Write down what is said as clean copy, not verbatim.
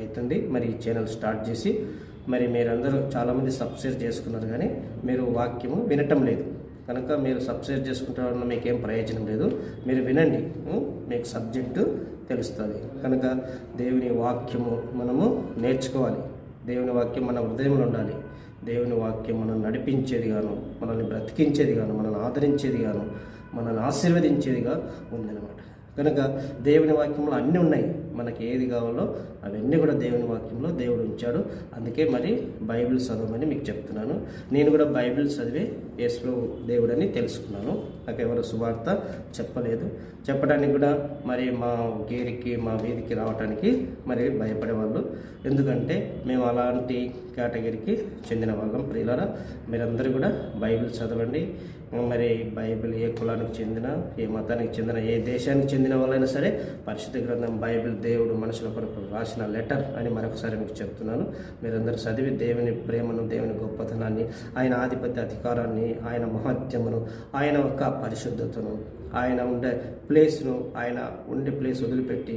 అవుతుంది. మరి ఈ ఛానల్ స్టార్ట్ చేసి మరి మీరందరూ చాలామంది సబ్స్క్రైబ్ చేసుకున్నారు, కానీ మీరు వాక్యము వినటం లేదు. కనుక మీరు సబ్స్క్రైబ్ చేసుకుంటారు వల్ల మీకేం ప్రయోజనం లేదు. మీరు వినండి, మీకు సబ్జెక్టు తెలుస్తుంది. కనుక దేవుని వాక్యము మనము నేర్చుకోవాలి. దేవుని వాక్యం మన హృదయంలో ఉండాలి. దేవుని వాక్యం మనల్ని నడిపించేది గాను, మనల్ని బ్రతికించేది గాను, మనల్ని ఆదరించేది గాను, మనల్ని ఆశీర్వదించేదిగా ఉందన్నమాట. కనుక దేవుని వాక్యంలో అన్నీ ఉన్నాయి. మనకి ఏది కావాలో అవన్నీ కూడా దేవుని వాక్యంలో దేవుడు ఉంచాడు. అందుకే మరి బైబిల్ చదవమని మీకు చెప్తున్నాను. నేను కూడా బైబిల్ చదివే యేసు దేవుడని తెలుసుకున్నాను. నాకు ఎవరు సువార్త చెప్పలేదు. చెప్పడానికి కూడా మరి మా వీధికి రావడానికి మరి భయపడేవాళ్ళు. ఎందుకంటే మేము అలాంటి కేటగిరీకి చెందిన వాళ్ళం. ప్రియులారా, మీరందరూ కూడా బైబిల్ చదవండి. మరి బైబిల్ ఏ కులానికి చెందిన, ఏ మతానికి చెందిన, ఏ దేశానికి చెందిన వాళ్ళైనా సరే పరిశుద్ధ గ్రంథం బైబిల్ దేవుడు మనుషుల కొరకు రాసిన లెటర్ అని మరొకసారి మీకు చెప్తున్నాను. మీరందరూ చదివి దేవుని ప్రేమను, దేవుని గొప్పతనాన్ని, ఆయన ఆధిపత్య అధికారాన్ని, ఆయన మహత్యమును, ఆయన యొక్క పరిశుద్ధతను, ఆయన ఉండే ప్లేస్ను, ఆయన ఉండే ప్లేస్ వదిలిపెట్టి